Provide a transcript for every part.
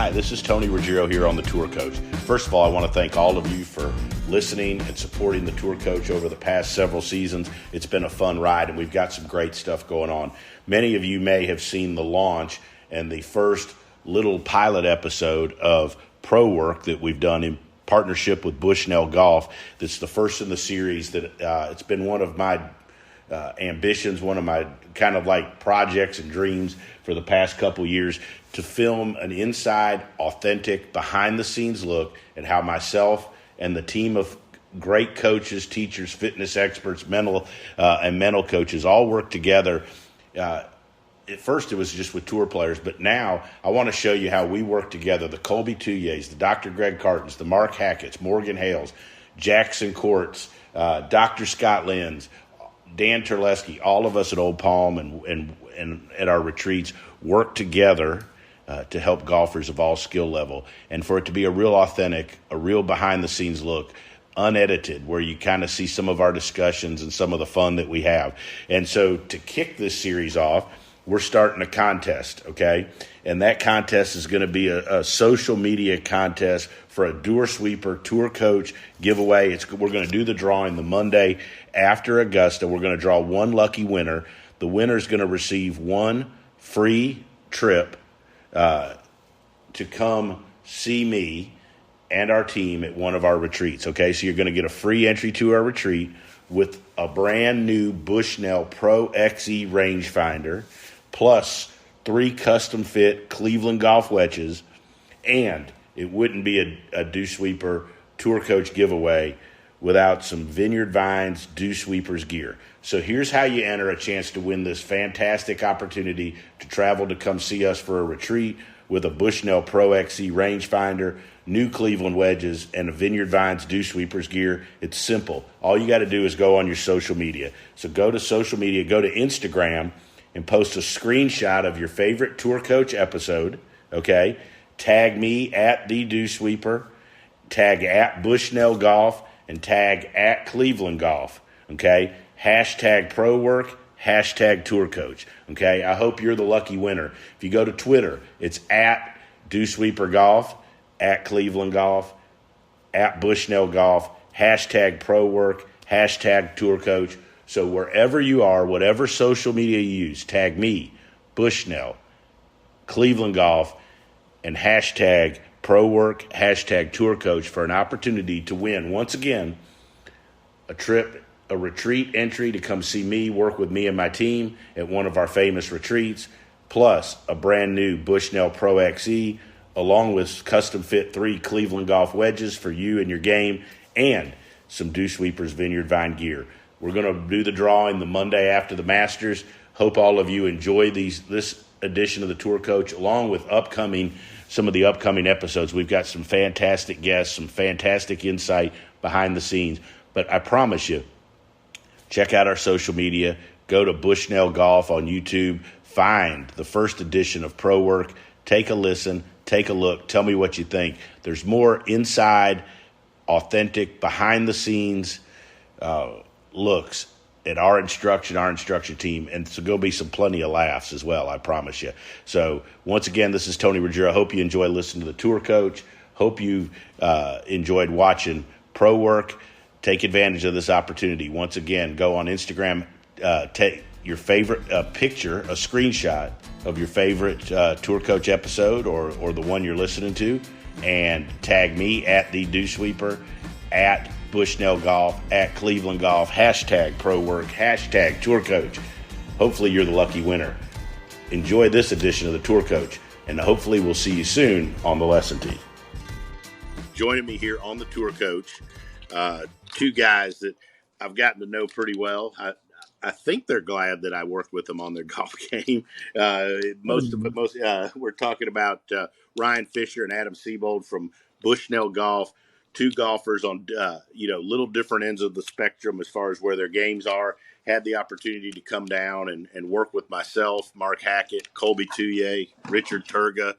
Hi, this is Tony Ruggiero here on the Tour Coach. First of all, I want to thank all of you for listening and supporting the Tour Coach over the past several seasons. It's been a fun ride, and we've got some great stuff going on. Many of you may have seen the launch and the first little pilot episode of Pro Work that we've done in partnership with Bushnell Golf. That's the first in the series that it's been one of my ambitions, one of my kind of like projects and dreams for the past couple years, to film an inside, authentic, behind-the-scenes look at how myself and the team of great coaches, teachers, fitness experts, mental coaches all work together. At first, it was just with tour players, but now I want to show you how we work together. The Kolby Tulliers, the Dr. Greg Cartons, the Mark Hacketts, Morgan Hales, Jackson Courts, Dr. Scott Lenz, Dan Terleski, all of us at Old Palm and at our retreats work together to help golfers of all skill level, and for it to be a real authentic, a real behind-the-scenes look, unedited, where you kind of see some of our discussions and some of the fun that we have. And so to kick this series off, we're starting a contest, okay? And that contest is going to be a social media contest for a Tour Sweeper Tour Coach giveaway. We're going to do the drawing the Monday after Augusta. We're going to draw one lucky winner. The winner is going to receive one free trip to come see me and our team at one of our retreats, okay? So you're going to get a free entry to our retreat with a brand new Bushnell Pro XE rangefinder, plus 3 custom fit Cleveland golf wedges, and it wouldn't be a Dew Sweeper Tour Coach giveaway without some Vineyard Vines Dew Sweepers gear. So here's how you enter a chance to win this fantastic opportunity to travel to come see us for a retreat with a Bushnell Pro XE rangefinder, new Cleveland wedges, and a Vineyard Vines Dew Sweepers gear. It's simple. All you got to do is go on your social media. So go to social media, go to Instagram, and post a screenshot of your favorite Tour Coach episode, okay? Tag me at the Dew Sweeper, tag at Bushnell Golf, and tag at Cleveland Golf, okay? Hashtag Pro Work, hashtag Tour Coach, okay? I hope you're the lucky winner. If you go to Twitter, it's at Dew Sweeper Golf, at Cleveland Golf, at Bushnell Golf, hashtag Pro Work, hashtag Tour Coach. So wherever you are, whatever social media you use, tag me, Bushnell, Cleveland Golf, and hashtag Pro Work, hashtag Tour Coach for an opportunity to win, once again, a retreat entry to come see me, work with me and my team at one of our famous retreats, plus a brand new Bushnell Pro XE, along with custom fit 3 Cleveland golf wedges for you and your game, and some Dew Sweepers Vineyard Vine gear. We're going to do the drawing the Monday after the Masters. Hope all of you enjoy this edition of the Tour Coach, along with some of the upcoming episodes. We've got some fantastic guests, some fantastic insight behind the scenes. But I promise you, check out our social media. Go to Bushnell Golf on YouTube. Find the first edition of Pro Work. Take a listen. Take a look. Tell me what you think. There's more inside, authentic, behind-the-scenes looks at our instruction team, and so going to be plenty of laughs as well, I promise you. So once again, this is Tony Ruggiero. I hope you enjoy listening to the Tour Coach. Hope you enjoyed watching Pro Work. Take advantage of this opportunity. Once again, go on Instagram, take your favorite picture, a screenshot of your favorite Tour Coach episode or the one you're listening to, and tag me at the Dew Sweeper, at Bushnell Golf, at Cleveland Golf, hashtag Pro Work, hashtag Tour Coach. Hopefully you're the lucky winner. Enjoy this edition of the Tour Coach, and hopefully we'll see you soon on the lesson tee. Joining me here on the Tour Coach, 2 guys that I've gotten to know pretty well. I think they're glad that I worked with them on their golf game. We're talking about Ryan Fisher and Adam Siebold from Bushnell Golf. 2 golfers on, little different ends of the spectrum as far as where their games are. Had the opportunity to come down and work with myself, Mark Hackett, Kolby Tullier, Richard Turga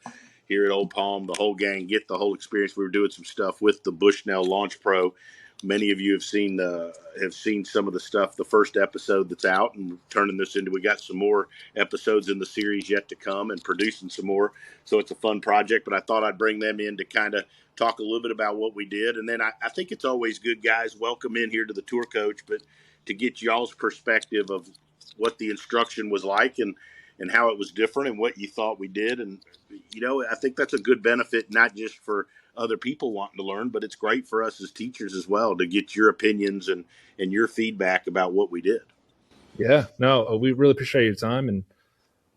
here at Old Palm, the whole gang, get the whole experience. We were doing some stuff with the Bushnell Launch Pro. many of you have seen some of the stuff, the first episode that's out, and turning this into, we got some more episodes in the series yet to come and producing some more. So it's a fun project, but I thought I'd bring them in to kind of talk a little bit about what we did. And then I think it's always good, guys, welcome in here to the tour coach, but to get y'all's perspective of what the instruction was like and how it was different and what you thought we did. And, I think that's a good benefit, not just for other people wanting to learn, but it's great for us as teachers as well to get your opinions and your feedback about what we did. Yeah, no, we really appreciate your time and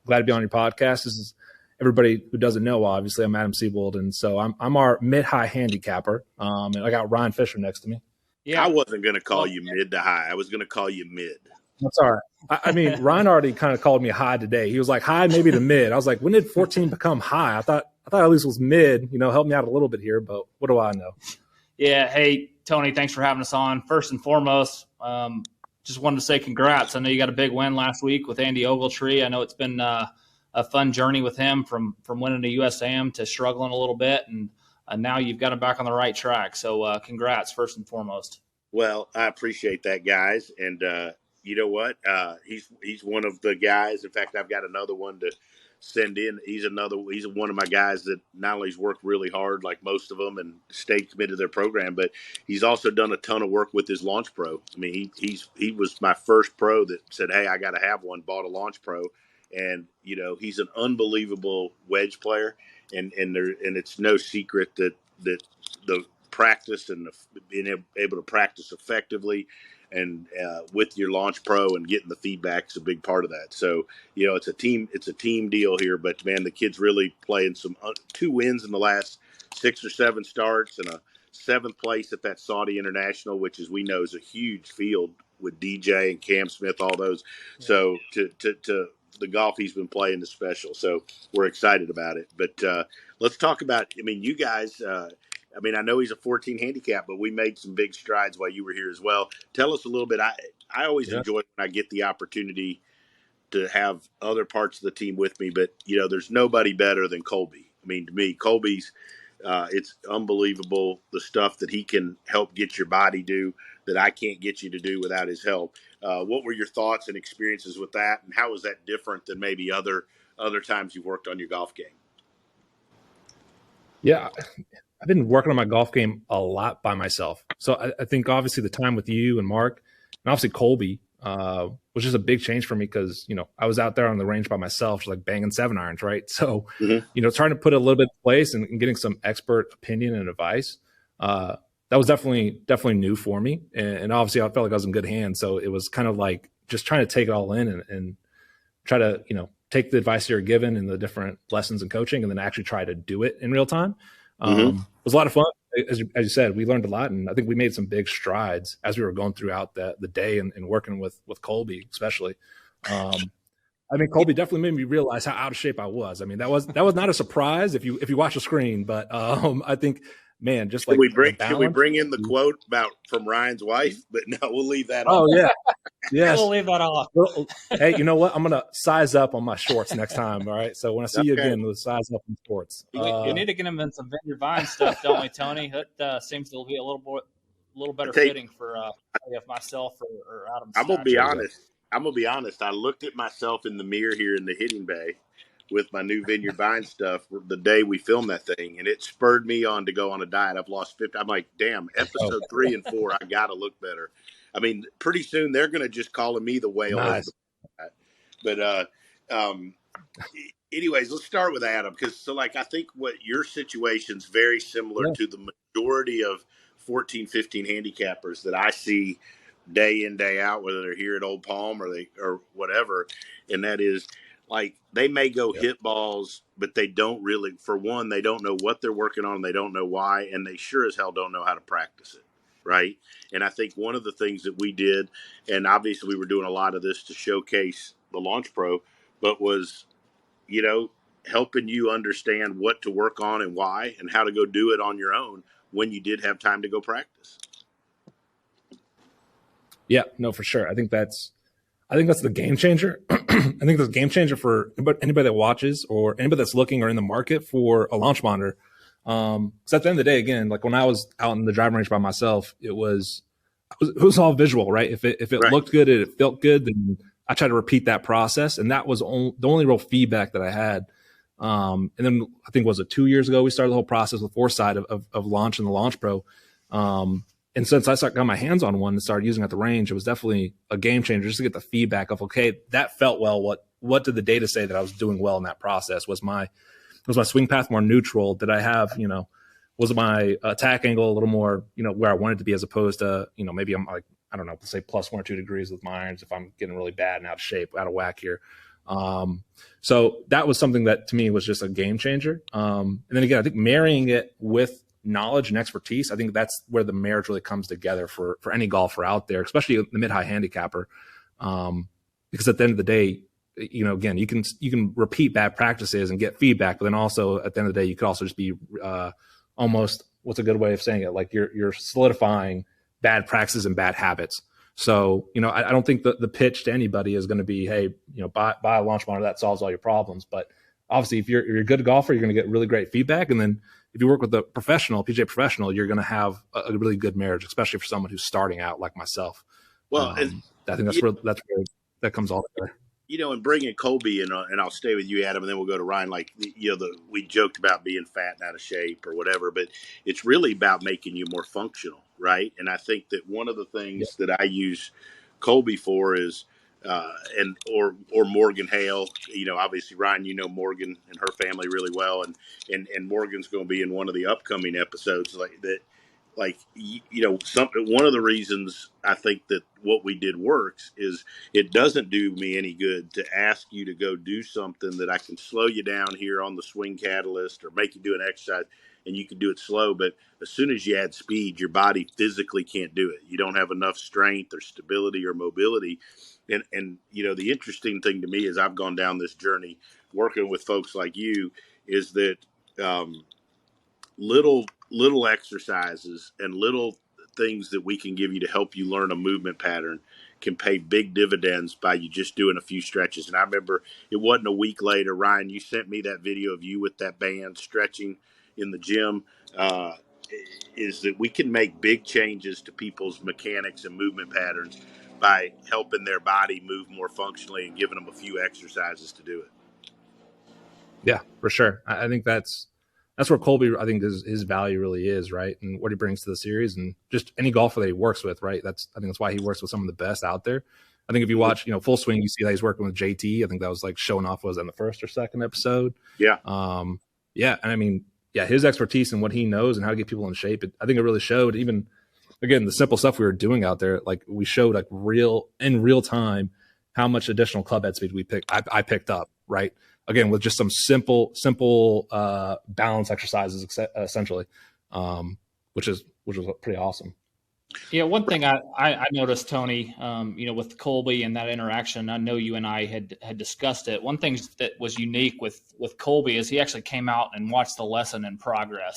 glad to be on your podcast. This is everybody who doesn't know, obviously, I'm Adam Siebold, and so I'm our mid-high handicapper, and I got Ryan Fisher next to me. Yeah, I wasn't going to call you mid to high. I was going to call you mid. That's all right. I mean, Ryan already kind of called me high today. He was like high, maybe to mid. I was like, when did 14 become high? I thought at least it was mid. Help me out a little bit here, but what do I know? Yeah. Hey, Tony, thanks for having us on. First and foremost, just wanted to say congrats. I know you got a big win last week with Andy Ogletree. I know it's been a fun journey with him from winning a USAM to struggling a little bit, and now you've got him back on the right track. So congrats, first and foremost. Well, I appreciate that, guys. And you know what? He's one of the guys. In fact, I've got another one to send in. He's one of my guys that not only has worked really hard like most of them and stayed committed to their program, but he's also done a ton of work with his Launch Pro. I mean, he was my first pro that said, hey, I got to have one, bought a Launch Pro. And, he's an unbelievable wedge player. And it's no secret that the practice and being able to practice effectively and with your Launch Pro and getting the feedback is a big part of that. So, it's a team deal here, but man, the kid's really playing some 2 wins in the last 6 or 7 starts and a 7th place at that Saudi International, which as we know is a huge field with DJ and Cam Smith, all those. Yeah. So to the golf he's been playing is special. So we're excited about it, but let's talk about, you guys, I know he's a 14 handicap, but we made some big strides while you were here as well. Tell us a little bit. I always enjoy when I get the opportunity to have other parts of the team with me, but, there's nobody better than Kolby. To me, Kolby's, it's unbelievable the stuff that he can help get your body do that I can't get you to do without his help. What were your thoughts and experiences with that, and how was that different than maybe other times you've worked on your golf game? Yeah, I've been working on my golf game a lot by myself. So I think obviously the time with you and Mark and obviously Kolby was just a big change for me because, I was out there on the range by myself, just like banging 7 irons, right? So, trying to put a little bit in place and getting some expert opinion and advice, that was definitely new for me. And obviously I felt like I was in good hands. So it was kind of like just trying to take it all in and try to, take the advice you're given and the different lessons and coaching and then actually try to do it in real time. It was a lot of fun. As you said, we learned a lot, and I think we made some big strides as we were going throughout the day and working with Kolby, especially. Kolby definitely made me realize how out of shape I was. That was not a surprise if you watch the screen, but I think, man, just like should we bring in the quote from Ryan's wife? But no, we'll leave that. Oh off. Yeah, yes, we'll leave that off. Well, hey, you know what? I'm gonna size up on my shorts next time. All right, so when I see you again, we'll size up in shorts. You need to get him in some Vineyard Vine stuff, don't we, Tony? It seems to be a little better fitting for myself or Adam. I'm gonna be honest. I looked at myself in the mirror here in the hitting bay with my new Vineyard Vine stuff the day we filmed that thing, and it spurred me on to go on a diet. I've lost 50. I'm like, damn, episode 3 and 4, I got to look better. Pretty soon they're going to just call me the whale. Nice. But anyways, let's start with Adam, because I think what your situation's very similar to the majority of 14, 15 handicappers that I see day in, day out, whether they're here at Old Palm or whatever, and that is, they may go hit balls, but they don't really, for one, they don't know what they're working on. They don't know why. And they sure as hell don't know how to practice it. Right. And I think one of the things that we did, and obviously we were doing a lot of this to showcase the Launch Pro, but was, helping you understand what to work on and why and how to go do it on your own when you did have time to go practice. Yeah, no, for sure. I think that's the game changer. I think that's a game changer for anybody that watches or anybody that's looking or in the market for a launch monitor. Because at the end of the day, again, like when I was out in the driving range by myself, it was all visual, right? If it Right. looked good, it felt good, then I tried to repeat that process, and that was the only real feedback that I had. And then I think was it 2 years ago we started the whole process with Foresight of launching the Launch Pro. And since I got my hands on one and started using it at the range, it was definitely a game changer just to get the feedback of, okay, that felt well. What did the data say that I was doing well in that process? Was my swing path more neutral? Did I have, was my attack angle a little more, where I wanted to be, as opposed to, maybe I'm like, I don't know, let's say plus 1 or 2 degrees with my irons if I'm getting really bad and out of shape, out of whack here. So that was something that to me was just a game changer. And then again, I think marrying it with knowledge and expertise, I think that's where the marriage really comes together for any golfer out there, especially the mid-high handicapper. Because at the end of the day, again, you can repeat bad practices and get feedback, but then also at the end of the day, you could also just be almost, what's a good way of saying it? Like you're solidifying bad practices and bad habits. So, I don't think the pitch to anybody is going to be, hey, buy a launch monitor that solves all your problems. But obviously, if you're a good golfer, you're going to get really great feedback. And then if you work with a PGA professional, you're going to have a really good marriage, especially for someone who's starting out like myself. Well, I think that's where that comes all together. And bringing Kolby in, and I'll stay with you, Adam, and then we'll go to Ryan. Like, we joked about being fat and out of shape or whatever, but it's really about making you more functional, right? And I think that one of the things that I use Kolby for is, or Morgan Hale. Obviously, Ryan, Morgan and her family really well, and Morgan's going to be in one of the upcoming episodes like that. Like, one of the reasons I think that what we did works is it doesn't do me any good to ask you to go do something that I can slow you down here on the swing catalyst or make you do an exercise and you can do it slow. But as soon as you add speed, your body physically can't do it. You don't have enough strength or stability or mobility. And the interesting thing to me is I've gone down this journey working with folks like you is that, little exercises and little things that we can give you to help you learn a movement pattern can pay big dividends by you just doing a few stretches. And I remember it wasn't a week later, Ryan, you sent me that video of you with that band stretching in the gym. Is that we can make big changes to people's mechanics and movement patterns by helping their body move more functionally and giving them a few exercises to do it. Yeah, for sure. I think that's where Kolby, I think, his value really is, right? And what he brings to the series and just any golfer that he works with, right? I think that's why he works with some of the best out there. I think if you watch, Full Swing, you see that he's working with JT. I think that was like showing off, was in the first or second episode. Yeah. And I mean, his expertise and what he knows and how to get people in shape, I think it really showed. Even, again, the simple stuff we were doing out there, like we showed like in real time how much additional club head speed I picked up, right? Again, with just some simple balance exercises, essentially, which was pretty awesome. Yeah, one thing I noticed, Tony, with Kolby and that interaction, I know you and I had discussed it. One thing that was unique with Kolby is he actually came out and watched the lesson in progress.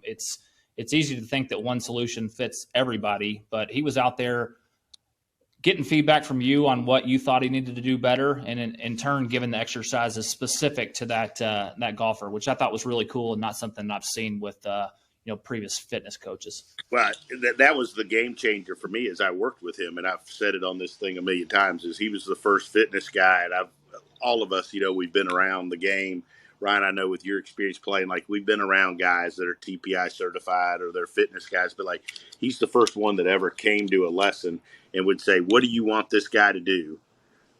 It's easy to think that one solution fits everybody, but he was out there getting feedback from you on what you thought he needed to do better, and in turn, giving the exercises specific to that golfer, which I thought was really cool and not something I've seen with previous fitness coaches. Well, that was the game changer for me as I worked with him, and I've said it on this thing a million times. Is he was the first fitness guy, and all of us, we've been around the game. Ryan, I know with your experience playing, like we've been around guys that are TPI certified or they're fitness guys, but like he's the first one that ever came to a lesson and would say, what do you want this guy to do?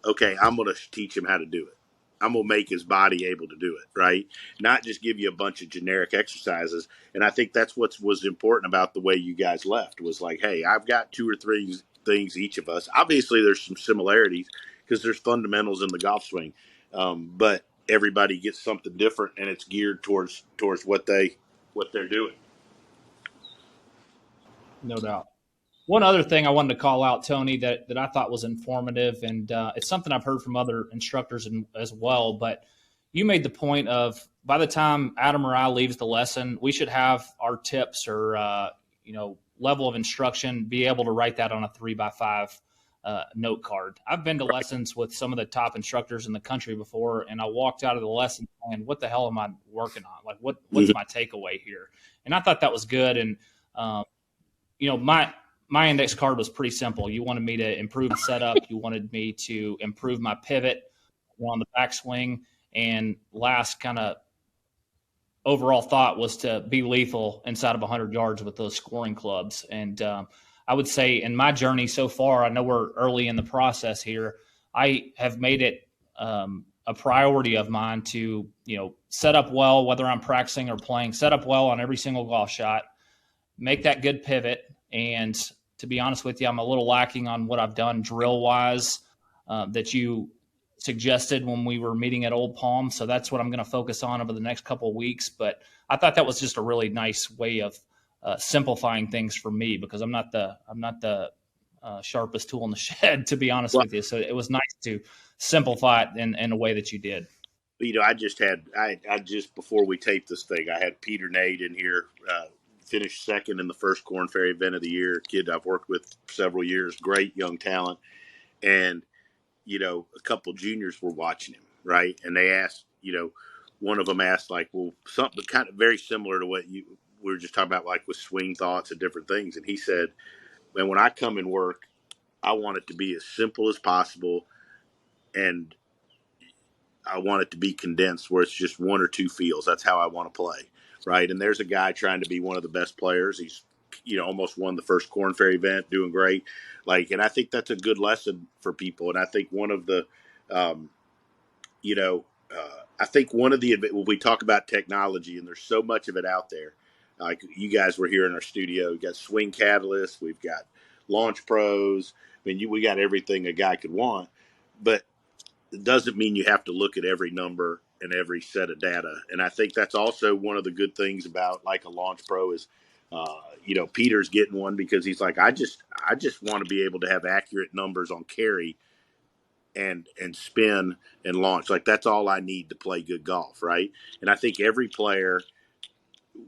Okay, I'm going to teach him how to do it. I'm going to make his body able to do it, right? Not just give you a bunch of generic exercises. And I think that's what was important about the way you guys left was like, hey, I've got 2 or 3 things each of us. Obviously, there's some similarities because there's fundamentals in the golf swing. But everybody gets something different, and it's geared towards what they're doing. No doubt. One other thing I wanted to call out, Tony, that I thought was informative, and it's something I've heard from other instructors as well, but you made the point of by the time Adam or I leaves the lesson, we should have our tips or level of instruction, be able to write that on a 3x5 note card. I've been to lessons with some of the top instructors in the country before, and I walked out of the lesson and what the hell am I working on? Like, what's my takeaway here? And I thought that was good. And my index card was pretty simple. You wanted me to improve the setup. You wanted me to improve my pivot on the backswing. And last kind of overall thought was to be lethal inside of 100 yards with those scoring clubs. And I would say in my journey so far, I know we're early in the process here, I have made it a priority of mine to, set up well, whether I'm practicing or playing, set up well on every single golf shot, make that good pivot. And to be honest with you, I'm a little lacking on what I've done drill-wise that you suggested when we were meeting at Old Palm. So that's what I'm going to focus on over the next couple of weeks. But I thought that was just a really nice way of simplifying things for me, because I'm not the sharpest tool in the shed, to be honest with you. So it was nice to simplify it in a way that you did. I just before we taped this thing, I had Peter Nade in here, finished second in the first Korn Ferry event of the year. Kid I've worked with several years, great young talent. And, a couple juniors were watching him, right? And they asked, one of them asked, like, well, something kind of very similar to what we were just talking about, like with swing thoughts and different things. And he said, man, when I come and work, I want it to be as simple as possible. And I want it to be condensed where it's just one or two feels. That's how I want to play. Right. And there's a guy trying to be one of the best players. He's, almost won the first Korn Ferry event, doing great. And I think that's a good lesson for people. And I think one of the, when we talk about technology, and there's so much of it out there, like you guys were here in our studio, we got Swing Catalyst, we've got Launch Pros. I mean, we got everything a guy could want, but it doesn't mean you have to look at every number and every set of data. And I think that's also one of the good things about like a Launch Pro is, Peter's getting one because he's like, I just want to be able to have accurate numbers on carry and spin and launch. Like that's all I need to play good golf. Right. And I think every player,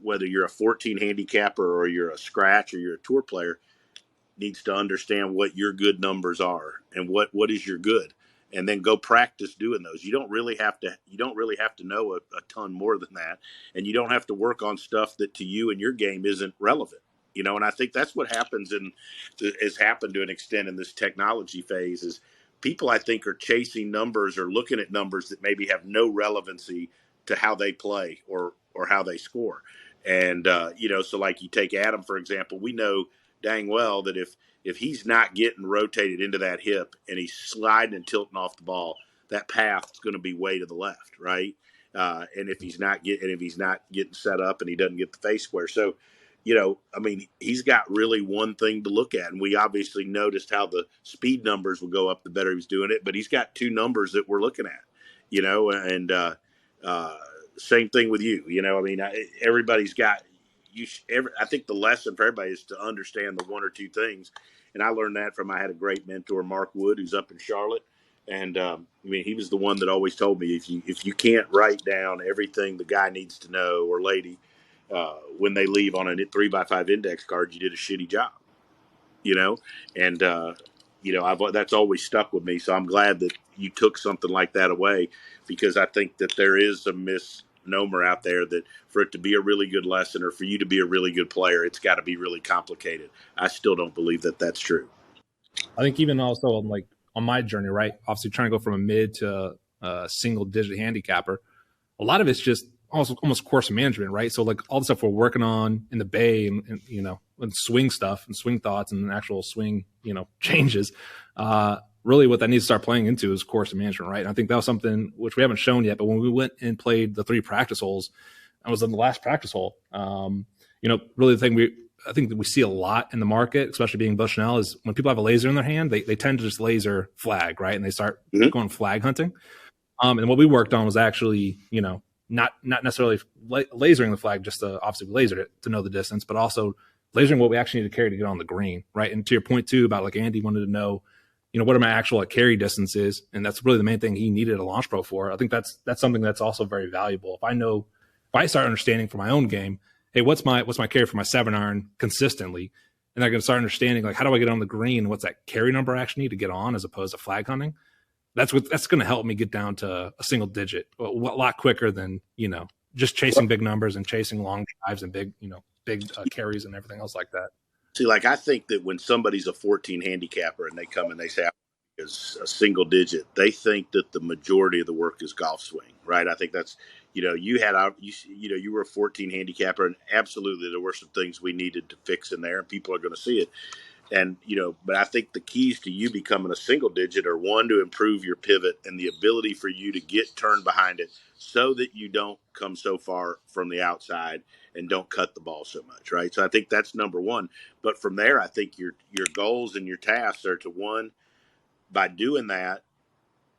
whether you're a 14 handicapper or you're a scratch or you're a tour player, needs to understand what your good numbers are and what is your good. And then go practice doing those. You don't really have to know a ton more than that. And you don't have to work on stuff that to you and your game isn't relevant. And I think that's what happens has happened to an extent in this technology phase is people, I think, are chasing numbers or looking at numbers that maybe have no relevancy to how they play or how they score. And, so like you take Adam, for example, we know dang well that if he's not getting rotated into that hip and he's sliding and tilting off the ball, that path is going to be way to the left, right? And if he's not getting set up and he doesn't get the face square, so he's got really one thing to look at, and we obviously noticed how the speed numbers will go up the better he was doing it, but he's got two numbers that we're looking at, and same thing with you, everybody's got. I think the lesson for everybody is to understand the one or two things. And I learned that I had a great mentor, Mark Wood, who's up in Charlotte. And he was the one that always told me, if you can't write down everything the guy needs to know or lady when they leave on a 3x5 index card, you did a shitty job, and that's always stuck with me. So I'm glad that you took something like that away, because I think that there is a misnomer out there that for it to be a really good lesson or for you to be a really good player, it's got to be really complicated. I still don't believe that that's true. I think even also on my journey, right? Obviously trying to go from a mid to a single digit handicapper, a lot of it's just almost course management, right? So like all the stuff we're working on in the bay and swing stuff and swing thoughts and actual swing, changes, really what that needs to start playing into is course management, right? And I think that was something which we haven't shown yet, but when we went and played the 3 practice holes, I was in the last practice hole. Really the thing I think that we see a lot in the market, especially being Bushnell, is when people have a laser in their hand, they tend to just laser flag, right? And they start going flag hunting. And what we worked on was actually, not necessarily lasering the flag, just to obviously we lasered it to know the distance, but also lasering what we actually need to carry to get on the green, right? And to your point too about like Andy wanted to know, what are my actual carry distances, and that's really the main thing he needed a Launch Pro for. I think that's something that's also very valuable. If I start understanding for my own game, hey, what's my carry for my 7-iron consistently, and they're going to start understanding, like, how do I get on the green? What's that carry number I actually need to get on, as opposed to flag hunting? That's going to help me get down to a single digit a lot quicker than, just chasing big numbers and chasing long drives and big carries and everything else like that. See, like, I think that when somebody's a 14 handicapper and they come and they say is a single digit, they think that the majority of the work is golf swing, right? I think that's, you were a 14 handicapper, and absolutely there were some things we needed to fix in there, and people are going to see it. And, but I think the keys to you becoming a single digit are, one, to improve your pivot and the ability for you to get turned behind it so that you don't come so far from the outside and don't cut the ball so much, right? So I think that's number one. But from there, I think your goals and your tasks are to, one, by doing that,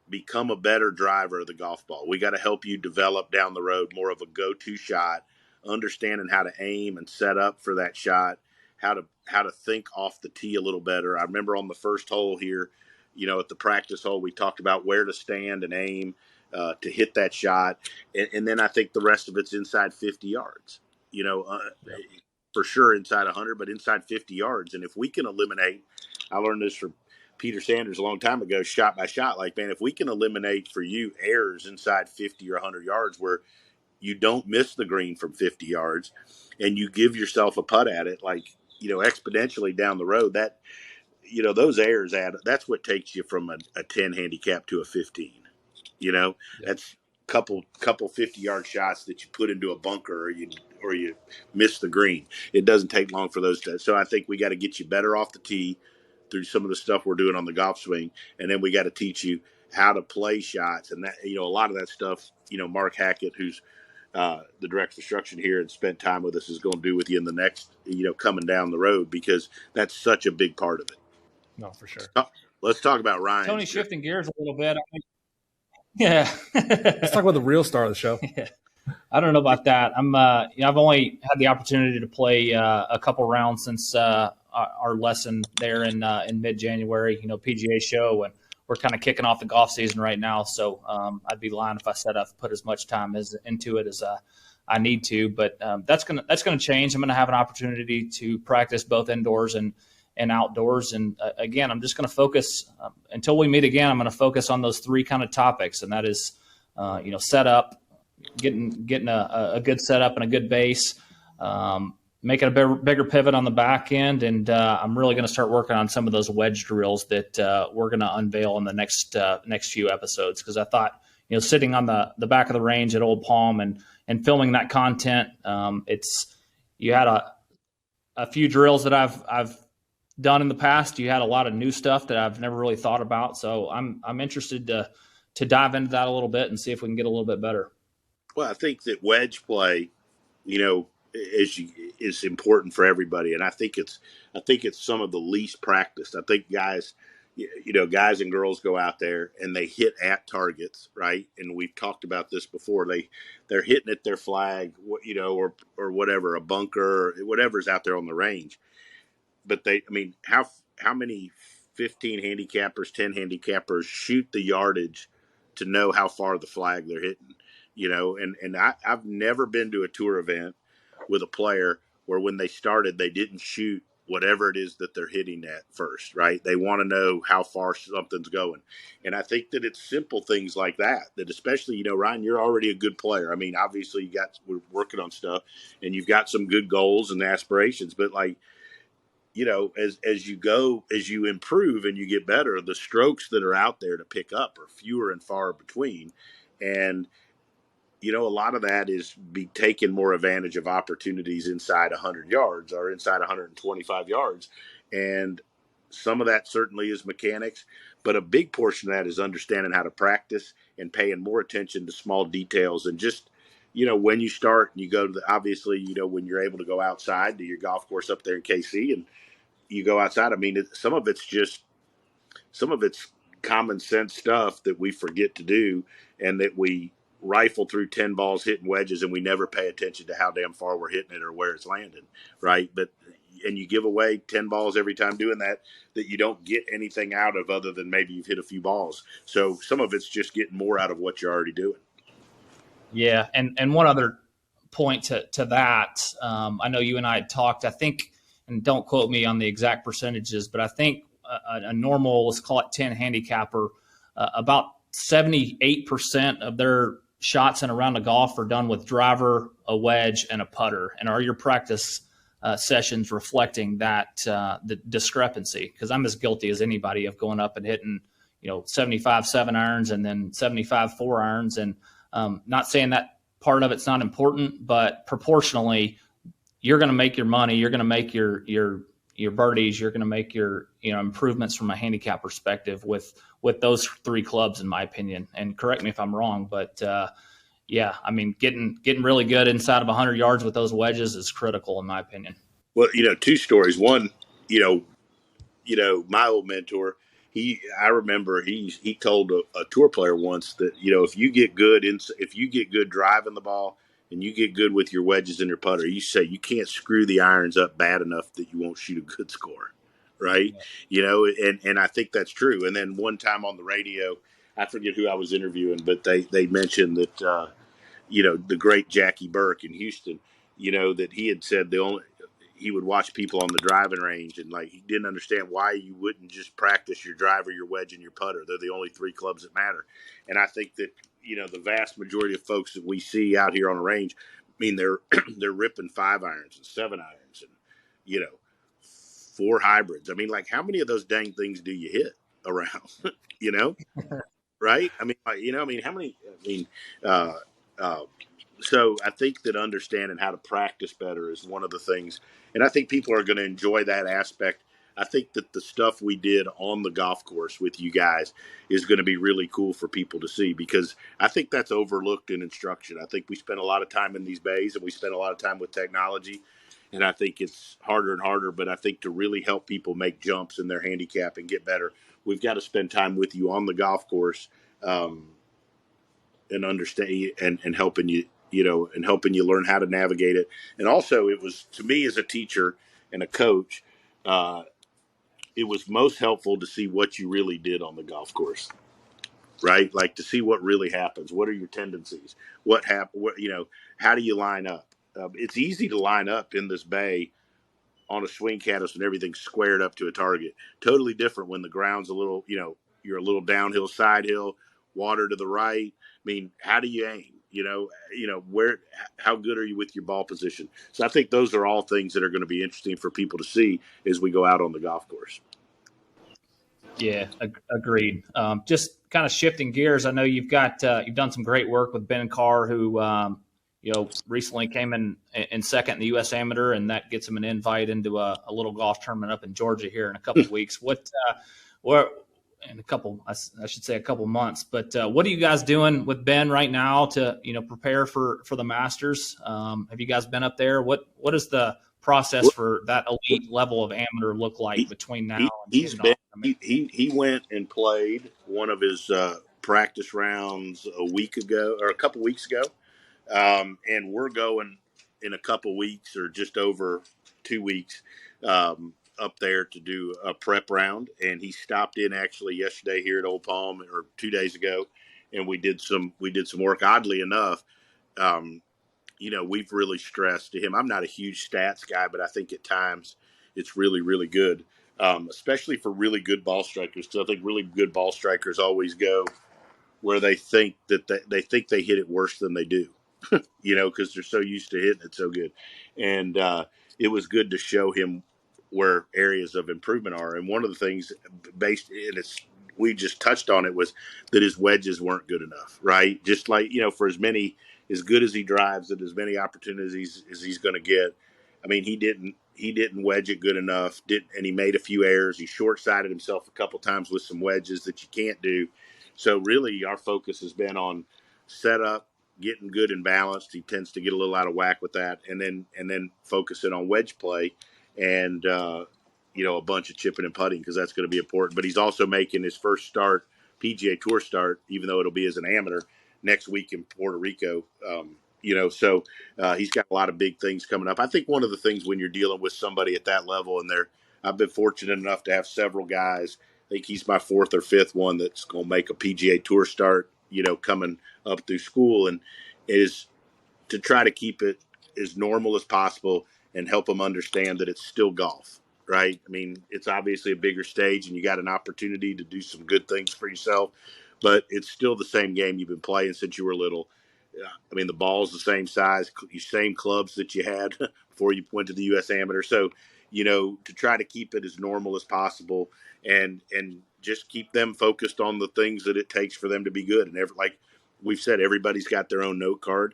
become a better driver of the golf ball. We got to help you develop down the road more of a go-to shot, understanding how to aim and set up for that shot, how to think off the tee a little better. I remember on the first hole here, at the practice hole, we talked about where to stand and aim to hit that shot. And then I think the rest of it's inside 50 yards, for sure inside 100, but inside 50 yards. And if we can eliminate, I learned this from Peter Sanders a long time ago, shot by shot, like, man, if we can eliminate for you errors inside 50 or 100 yards where you don't miss the green from 50 yards and you give yourself a putt at it, like, exponentially down the road, that, those errors that's what takes you from a 10 handicap to a 15. That's couple 50-yard shots that you put into a bunker or you miss the green. It doesn't take long for those to. So I think we got to get you better off the tee through some of the stuff we're doing on the golf swing, and then we got to teach you how to play shots, and that, a lot of that stuff, Mark Hackett, who's the director of instruction here and spent time with us, is going to do with you in the next, coming down the road, because that's such a big part of it. No, for sure. Let's talk about Ryan. Tony, shifting gears a little bit. Yeah. Let's talk about the real star of the show. Yeah. I don't know about that. I've only had the opportunity to play a couple rounds since our lesson there in mid-January, PGA show, and we're kind of kicking off the golf season right now. So I'd be lying if I said I've put as much time into it as I need to. But that's gonna change. I'm gonna have an opportunity to practice both indoors and outdoors. And again, I'm just going to focus until we meet again. I'm going to focus on those three kind of topics, and that is, setup, getting a good setup and a good base, making a bigger pivot on the back end, and I'm really going to start working on some of those wedge drills that we're going to unveil in the next few episodes. Because I thought, sitting on the back of the range at Old Palm and filming that content, you had a few drills that I've done in the past. You had a lot of new stuff that I've never really thought about. So I'm interested to dive into that a little bit and see if we can get a little bit better. Well, I think that wedge play, is important for everybody. And I think it's some of the least practiced. I think guys and girls go out there and they hit at targets, right? And we've talked about this before. They're hitting at their flag, or whatever, a bunker, whatever's out there on the range. But how many 15 handicappers, 10 handicappers shoot the yardage to know how far the flag they're hitting? And I've never been to a tour event with a player where when they started, they didn't shoot whatever it is that they're hitting at first, right? They want to know how far something's going. And I think that it's simple things like that especially, Ryan, you're already a good player. I mean, obviously we're working on stuff and you've got some good goals and aspirations, but as you improve and you get better, the strokes that are out there to pick up are fewer and far between. And, a lot of that is taking more advantage of opportunities inside 100 yards or inside 125 yards. And some of that certainly is mechanics, but a big portion of that is understanding how to practice and paying more attention to small details. And just, when you start and you go to obviously, when you're able to go outside to your golf course up there in KC and you go outside, some of it's common sense stuff that we forget to do, and that we rifle through 10 balls hitting wedges and we never pay attention to how damn far we're hitting it or where it's landing, right? And you give away 10 balls every time doing that you don't get anything out of other than maybe you've hit a few balls. So some of it's just getting more out of what you're already doing. Yeah. And one other point to that, I know you and I had talked, I think and don't quote me on the exact percentages, but I think a normal, let's call it 10 handicapper, about 78% of their shots in a round of golf are done with driver, a wedge, and a putter. And are your practice sessions reflecting that the discrepancy? Because I'm as guilty as anybody of going up and hitting 75 7-irons and then 75 4-irons, and not saying that part of it's not important, but proportionally, you're going to make your money, you're going to make your birdies, you're going to make your improvements from a handicap perspective with those 3 clubs, in my opinion. And correct me if I'm wrong, but yeah, I mean, getting really good inside of 100 yards with those wedges is critical, in my opinion. Well, 2 stories. One, my old mentor, I remember he told a tour player once that if you get good driving the ball and you get good with your wedges and your putter, you say you can't screw the irons up bad enough that you won't shoot a good score, right? Yeah. And I think that's true. And then one time on the radio, I forget who I was interviewing, but they mentioned that the great Jackie Burke in Houston, that he had said he would watch people on the driving range and he didn't understand why you wouldn't just practice your driver, your wedge, and your putter. They're the only 3 clubs that matter. And I think that, the vast majority of folks that we see out here on the range, I mean, they're ripping 5-irons and 7-irons and, 4 hybrids. I mean, how many of those dang things do you hit around, right? I mean, how many, so I think that understanding how to practice better is one of the things, and I think people are going to enjoy that aspect. I think that the stuff we did on the golf course with you guys is going to be really cool for people to see, because I think that's overlooked in instruction. I think we spend a lot of time in these bays and we spend a lot of time with technology, and I think it's harder and harder, but I think to really help people make jumps in their handicap and get better, we've got to spend time with you on the golf course, and understand and helping you, and helping you learn how to navigate it. And also, it was, to me as a teacher and a coach, it was most helpful to see what you really did on the golf course, right? To see what really happens. What are your tendencies? What happened? How do you line up? It's easy to line up in this bay on a swing caddis and everything's squared up to a target. Totally different when the ground's a little, you're a little downhill, side hill, water to the right. I mean, how do you aim? How good are you with your ball position? So I think those are all things that are going to be interesting for people to see as we go out on the golf course. Yeah, agreed. Just kind of shifting gears. I know you've done some great work with Ben Carr, who recently came in second in the U.S. Amateur, and that gets him an invite into a little golf tournament up in Georgia here in a couple of weeks. In a couple months. But what are you guys doing with Ben right now to prepare for the Masters? Have you guys been up there? What is the process for that elite level of amateur look like between now and he went and played one of his practice rounds a couple weeks ago, and we're going in a couple weeks or just over 2 weeks. Up there to do a prep round, and he stopped in actually yesterday here at Old Palm, or 2 days ago, and we did some work. Oddly enough, we've really stressed to him. I'm not a huge stats guy, but I think at times it's really, really good, especially for really good ball strikers. Because I think really good ball strikers always go where they think that they think they hit it worse than they do, because they're so used to hitting it so good. And it was good to show him where areas of improvement are. And one of the things we just touched on it, was that his wedges weren't good enough, right? Just for as good as he drives and as many opportunities as he's going to get. I mean, he didn't wedge it good enough, and he made a few errors. He short-sighted himself a couple times with some wedges that you can't do. So really our focus has been on setup, getting good and balanced. He tends to get a little out of whack with that, and then focusing on wedge play and a bunch of chipping and putting, because that's going to be important. But he's also making his first PGA Tour start, even though it'll be as an amateur, next week in Puerto Rico. So he's got a lot of big things coming up. I think one of the things when you're dealing with somebody at that level, and I've been fortunate enough to have several guys. I think he's my 4th or 5th one that's going to make a PGA Tour start, coming up through school, and is to try to keep it as normal as possible and help them understand that it's still golf, right? I mean, it's obviously a bigger stage and you got an opportunity to do some good things for yourself, but it's still the same game you've been playing since you were little. I mean, the ball's the same size, same clubs that you had before you went to the U.S. Amateur. So, to try to keep it as normal as possible and just keep them focused on the things that it takes for them to be good. And like we've said, everybody's got their own note card.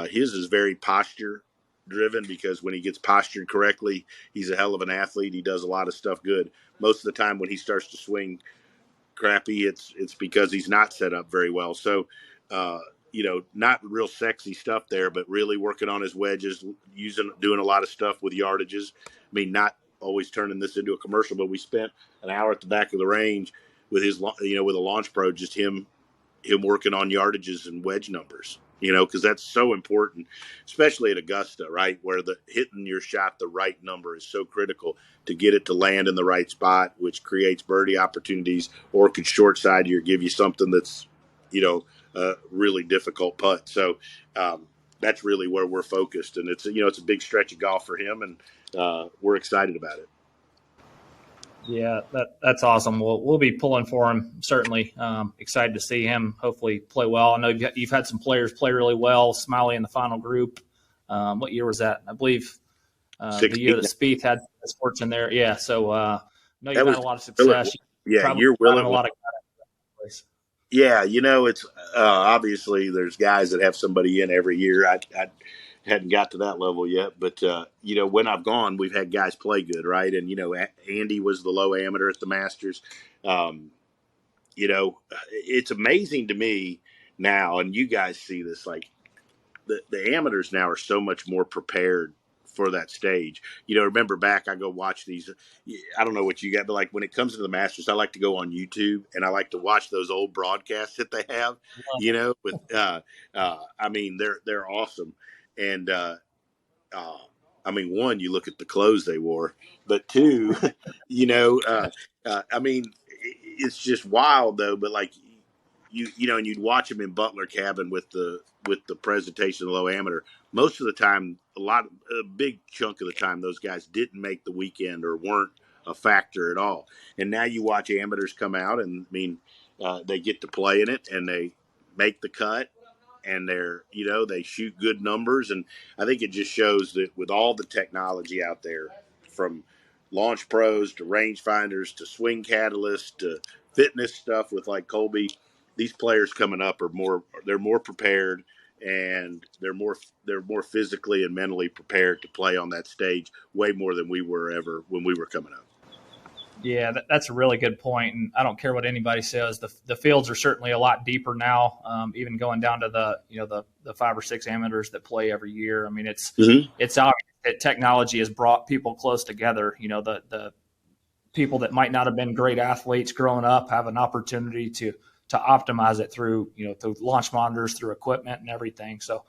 His is very posture driven because when he gets postured correctly, he's a hell of an athlete. He does a lot of stuff good. Most of the time when he starts to swing crappy, it's because he's not set up very well. So, not real sexy stuff there, but really working on his wedges, doing a lot of stuff with yardages. I mean, not always turning this into a commercial, but we spent an hour at the back of the range with his, with a launch pro, just him working on yardages and wedge numbers, because that's so important, especially at Augusta, right? Where hitting your shot the right number is so critical to get it to land in the right spot, which creates birdie opportunities, or could short side you or give you something that's, a really difficult putt. So that's really where we're focused. And it's a big stretch of golf for him, and we're excited about it. Yeah, that's awesome. We'll be pulling for him, certainly. Excited to see him hopefully play well. I know you've had some players play really well. Smiley in the final group. What year was that? I believe the year that Spieth had his fortune there. Yeah, so I know you've had a lot of success. You're willing. A lot of guys. Yeah, it's obviously there's guys that have somebody in every year. I hadn't got to that level yet, but when I've gone, we've had guys play good, right? And Andy was the low amateur at the Masters. It's amazing to me now, and you guys see this, like the amateurs now are so much more prepared for that stage. Remember back, I go watch these. I don't know what you got, but like when it comes to the Masters, I like to go on YouTube and I like to watch those old broadcasts that they have. With I mean, they're awesome. And I mean, one, you look at the clothes they wore, but two, I mean, it's just wild though. But like and you'd watch them in Butler Cabin with the presentation of the low amateur. Most of the time, a big chunk of the time, those guys didn't make the weekend or weren't a factor at all. And now you watch amateurs come out, and I mean, they get to play in it, and they make the cut, and they shoot good numbers. And I think it just shows that with all the technology out there, from launch pros to rangefinders to swing catalysts to fitness stuff with like Kolby, these players coming up they're more prepared, and they're more physically and mentally prepared to play on that stage way more than we were ever when we were coming up. Yeah, that's a really good point. And I don't care what anybody says. The fields are certainly a lot deeper now, even going down to the 5 or 6 amateurs that play every year. I mean, it's obvious that technology has brought people close together. The people that might not have been great athletes growing up have an opportunity to optimize it through launch monitors, through equipment and everything. So,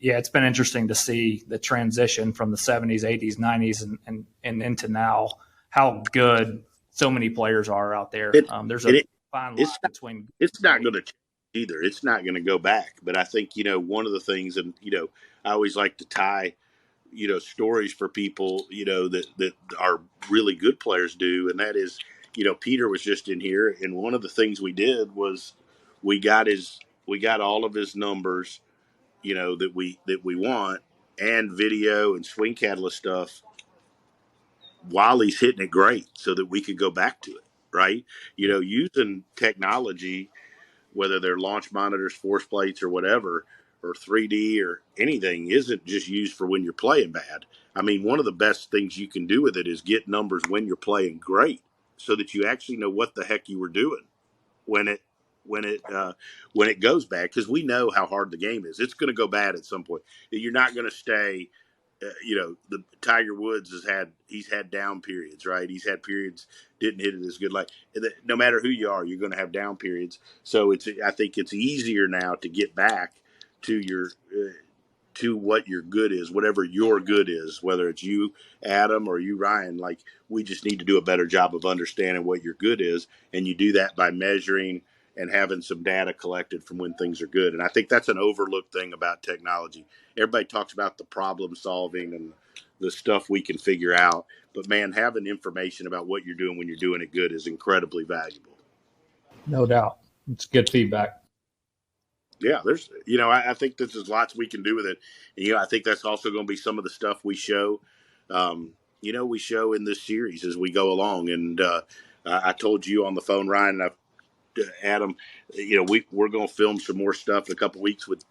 it's been interesting to see the transition from the 70s, 80s, 90s and into now, how good so many players are out there. There's a fine line between. It's not going to change either. It's not going to go back. But I think, one of the things, and, I always like to tie, stories for people, that are really good players do. And that is, Peter was just in here, and one of the things we did was we got all of his numbers, that we want, and video and swing catalyst stuff while he's hitting it great, so that we could go back to it, right? Using technology, whether they're launch monitors, force plates, or whatever, or 3D or anything, isn't just used for when you're playing bad. I mean, one of the best things you can do with it is get numbers when you're playing great, so that you actually know what the heck you were doing when it goes bad, because we know how hard the game is. It's going to go bad at some point. You're not going to stay. The Tiger Woods he's had down periods, right? He's had periods didn't hit it as good. Like, no matter who you are, you're going to have down periods. So I think it's easier now to get back to to what your good is, whatever your good is, whether it's you, Adam, or you, Ryan. Like, we just need to do a better job of understanding what your good is, and you do that by measuring and having some data collected from when things are good. And I think that's an overlooked thing about technology. Everybody talks about the problem solving and the stuff we can figure out. But man, having information about what you're doing when you're doing it good is incredibly valuable. No doubt. It's good feedback. Yeah, there's, I think there's lots we can do with it. And, I think that's also going to be some of the stuff we show, we show in this series as we go along. And I told you on the phone, Ryan, and Adam, we're going to film some more stuff in a couple of weeks with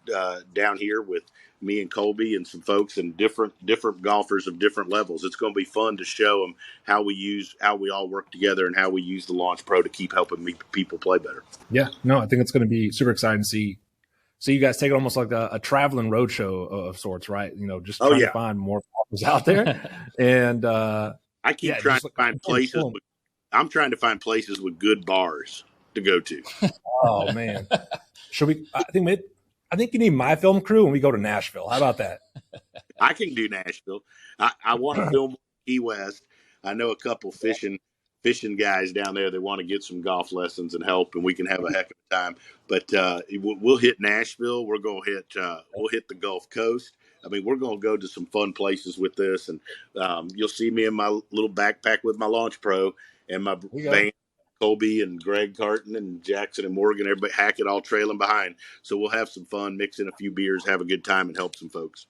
down here with me and Kolby and some folks and different golfers of different levels. It's going to be fun to show them how we all work together and how we use the Launch Pro to keep helping people play better. Yeah, no, I think it's going to be super exciting to see you guys take it almost like a traveling roadshow of sorts, right? Just trying to find more golfers out there. And I keep trying to find places. I'm trying to find places with good bars to go to. Oh man, should we? I think you need my film crew when we go to Nashville. How about that? I can do Nashville. I want to film Key West. I know a couple fishing guys down there that want to get some golf lessons and help, and we can have a heck of a time. But we'll hit Nashville. We're going to we'll hit the Gulf Coast. I mean, we're going to go to some fun places with this, and you'll see me in my little backpack with my Launch Pro and my van. Kolby and Greg Carton and Jackson and Morgan, everybody, Hackett, all trailing behind. So we'll have some fun, mix in a few beers, have a good time, and help some folks.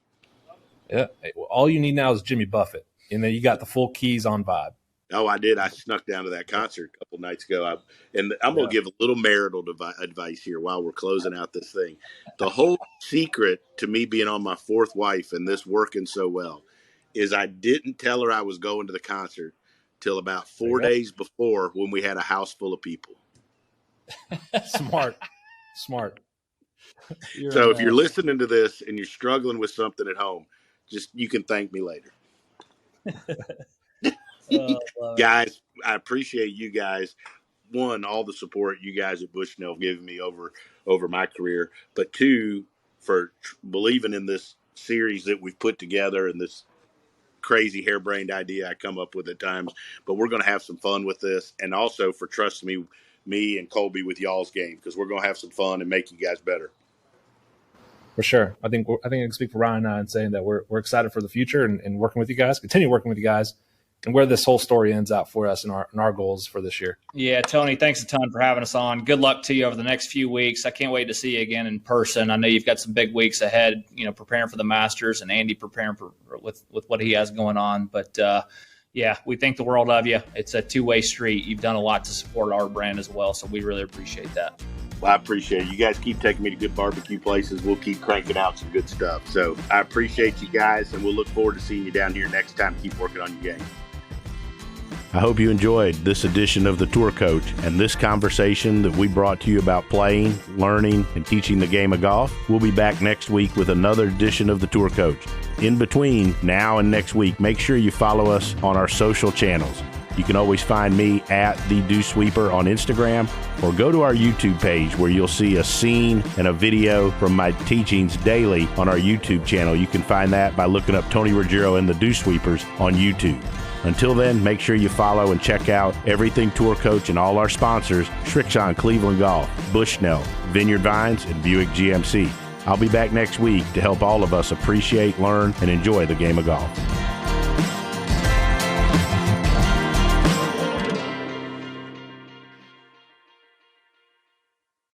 Yeah. All you need now is Jimmy Buffett, and then you got the full Keys on vibe. Oh, I did. I snuck down to that concert a couple nights ago. I'm going to give a little marital advice here while we're closing out this thing. The whole secret to me being on my fourth wife and this working so well is I didn't tell her I was going to the concert till about 4 days before, when we had a house full of people. Smart. So if you're listening to this and you're struggling with something at home, you can thank me later. Guys, I appreciate you guys. One, all the support you guys at Bushnell have given me over my career, but two, for believing in this series that we've put together and this crazy harebrained idea I come up with at times, but we're going to have some fun with this, and also for trusting me and Kolby with y'all's game, because we're going to have some fun and make you guys better. For sure. I think I can speak for Ryan and I in saying that we're excited for the future and working with you guys, continue working with you guys, and where this whole story ends out for us and our goals for this year. Yeah, Tony, thanks a ton for having us on. Good luck to you over the next few weeks. I can't wait to see you again in person. I know you've got some big weeks ahead, preparing for the Masters, and Andy preparing with what he has going on. But, we think the world of you. It's a two-way street. You've done a lot to support our brand as well, so we really appreciate that. Well, I appreciate it. You guys keep taking me to good barbecue places. We'll keep cranking out some good stuff. So I appreciate you guys, and we'll look forward to seeing you down here next time. Keep working on your game. I hope you enjoyed this edition of The Tour Coach and this conversation that we brought to you about playing, learning, and teaching the game of golf. We'll be back next week with another edition of The Tour Coach. In between now and next week, make sure you follow us on our social channels. You can always find me at The Dew Sweeper on Instagram, or go to our YouTube page where you'll see a scene and a video from my teachings daily on our YouTube channel. You can find that by looking up Tony Ruggiero and the Dew Sweepers on YouTube. Until then, make sure you follow and check out everything Tour Coach and all our sponsors: Srixon, Cleveland Golf, Bushnell, Vineyard Vines, and Buick GMC. I'll be back next week to help all of us appreciate, learn, and enjoy the game of golf.